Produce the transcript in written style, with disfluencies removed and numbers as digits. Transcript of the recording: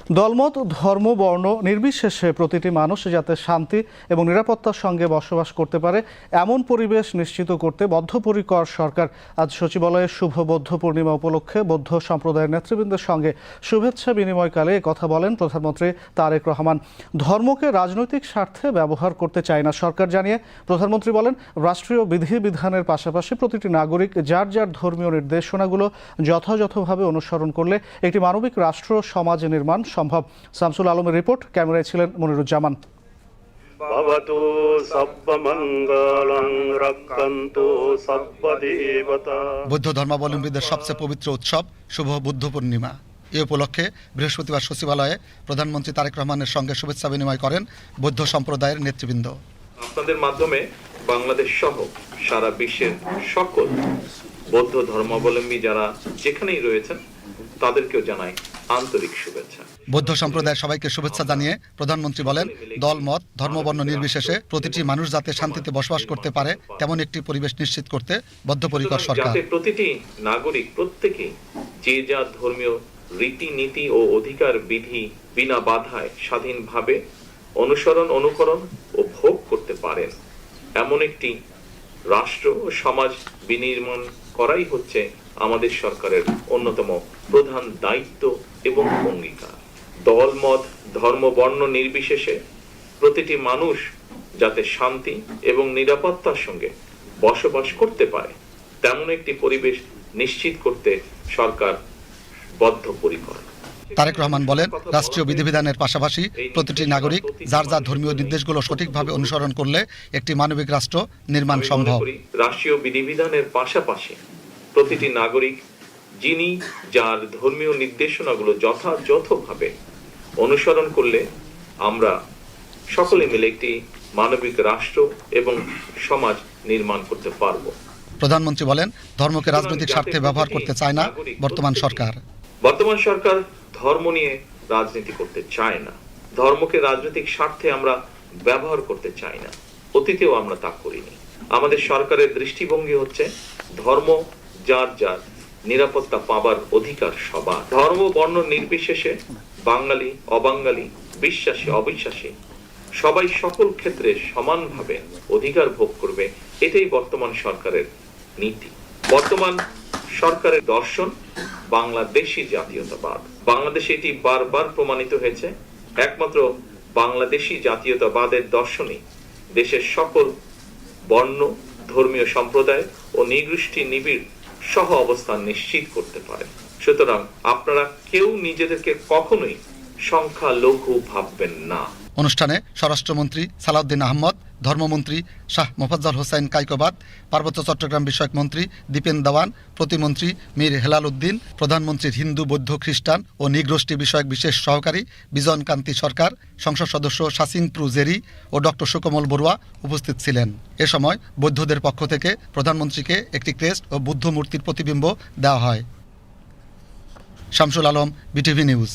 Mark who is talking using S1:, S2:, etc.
S1: দলমত, ধর্ম, বর্ণ নির্বিশেষে প্রতিটি মানুষ যাতে শান্তি এবং নিরাপত্তার সঙ্গে বসবাস করতে পারে এমন পরিবেশ নিশ্চিত করতে বদ্ধপরিকর সরকার। আজ সচিবালয়ে শুভ বৌদ্ধ পূর্ণিমা উপলক্ষে বৌদ্ধ সম্প্রদায়ের নেতৃবৃন্দের সঙ্গে শুভেচ্ছা বিনিময়কালে কথা বলেন প্রধানমন্ত্রী তারেক রহমান। ধর্মকে রাজনৈতিক স্বার্থে ব্যবহার করতে চায় না সরকার জানিয়ে প্রধানমন্ত্রী বলেন, রাষ্ট্রীয় বিধিবিধানের পাশাপাশি প্রতিটি নাগরিক যার যার ধর্মীয় নির্দেশনাগুলো যথাযথভাবে অনুসরণ করলে একটি মানবিক রাষ্ট্র সমাজ নির্মাণ সম্ভব। শামসুল আলমের রিপোর্ট, ক্যামেরায় ছিলেন মনিরুজ্জামান।
S2: বৌদ্ধ ধর্মাবলম্বীদের সবচেয়ে পবিত্র উৎসব শুভ বুদ্ধ পূর্ণিমা। এ উপলক্ষে বৃহস্পতিবার সচিবালয়ে প্রধানমন্ত্রী তারেক রহমানের সঙ্গে শুভেচ্ছা বিনিময় করেন বৌদ্ধ সম্প্রদায়ের নেতৃবৃন্দ।
S3: আপনাদের মাধ্যমে বাংলাদেশ সহ সারা বিশ্বের সকল বৌদ্ধ ধর্মাবলম্বী যারা যেখানেই রয়েছেন তাদেরকেও জানাই আন্তরিক শুভেচ্ছা।
S2: বৌদ্ধ সম্প্রদায়ের সবাইকে শুভেচ্ছা জানিয়ে প্রধানমন্ত্রী বলেন, দল, মত, ধর্মবর্ণ নির্বিশেষে প্রতিটি মানুষ যাতে শান্তিতে বসবাস করতে পারে তেমন একটি পরিবেশ নিশ্চিত করতে বদ্ধপরিকর সরকার।
S3: যাতে প্রতিটি নাগরিক প্রত্যেকেই যে যার ধর্মীয় রীতিনীতি ও অধিকার বিধি বিনা বাধায় স্বাধীনভাবে অনুকরণ ও ভোগ করতে পারেন এমন একটি রাষ্ট্র ও সমাজ বিনির্মাণ করাই হচ্ছে আমাদের সরকারের অন্যতম প্রধান দায়িত্ব এবং অঙ্গীকার। দল, মত, ধর্ম, বর্ণ নির্বিশেষে প্রতিটি মানুষ যাতে শান্তি এবং নিরাপত্তার সঙ্গে বসবাস করতে পারে তেমন একটি পরিবেশ নিশ্চিত করতে সরকার বদ্ধপরিকর।
S2: তারেক রহমান বলেন, রাষ্ট্রীয় বিধিবিধানের পাশাপাশি প্রতিটি নাগরিক যার যার ধর্মীয় নির্দেশগুলো সঠিকভাবে অনুসরণ করলে একটি মানবিক রাষ্ট্র নির্মাণ সম্ভব।
S3: রাষ্ট্রীয় বিধিবিধানের পাশাপাশি প্রতিটি নাগরিক যিনি যার ধর্মীয় নির্দেশনাগুলো যথাযথভাবে অনুসরণ করলে আমরা সকলে মিলে একটি মানবিক রাষ্ট্র এবং সমাজ নির্মাণ করতে পারব।
S2: প্রধানমন্ত্রী বলেন, ধর্মকে রাজনৈতিক স্বার্থে ব্যবহার করতে চায় না বর্তমান সরকার।
S3: বর্তমান সরকার ধর্ম নিয়ে রাজনীতি করতে চায় না, ধর্মকে রাজনৈতিক স্বার্থে আমরা ব্যবহার করতে চাই না, অতীতেও আমরা তা করিনি। আমাদের সরকারের দৃষ্টিভঙ্গি হচ্ছে ধর্ম যার যার, নিরাপত্তা পাবার অধিকার সবার। ধর্ম বর্ণ নির্বিশেষে বাঙালি অবাঙালি, বিশ্বাসী অবিশ্বাসী সবাই সকল ক্ষেত্রে সমানভাবে অধিকার ভোগ করবে, এটাই বর্তমান সরকারের নীতি। বর্তমান সরকারের দর্শন বাংলাদেশি জাতীয়তাবাদ। বাংলাদেশে এটি বারবার প্রমাণিত হয়েছে, একমাত্র বাংলাদেশি জাতীয়তাবাদের দর্শনই দেশের সকল বর্ণ, ধর্মীয় সম্প্রদায় ও নৃগোষ্ঠী নিবিড় সহ অবস্থান নিশ্চিত করতে পারে। সুতরাং আপনারা কেউ নিজেদেরকে কখনোই সংখ্যালঘু ভাববেন না।
S2: অনুষ্ঠানে স্বরাষ্ট্রমন্ত্রী সালাউদ্দিন আহমদ, ধর্মমন্ত্রী শাহ মোফাজ্জল হোসেন কাইকোবাদ, পার্বত্য চট্টগ্রাম বিষয়ক মন্ত্রী দীপেন দেওয়ান, প্রতিমন্ত্রী মীর হেলাল উদ্দিন, প্রধানমন্ত্রীর হিন্দু, বৌদ্ধ, খ্রিস্টান ও নৃগোষ্ঠী বিষয়ক বিশেষ সহকারী বিজন কান্তি সরকার, সংসদ সদস্য শাসিং প্রু জেরি ও ডক্টর সুকমল বড়ুয়া উপস্থিত ছিলেন। এ সময় বৌদ্ধদের পক্ষ থেকে প্রধানমন্ত্রীকে একটি ক্রেস্ট ও বুদ্ধ মূর্তির প্রতিবিম্ব দেওয়া হয়। Shamsul Alam, BTV news.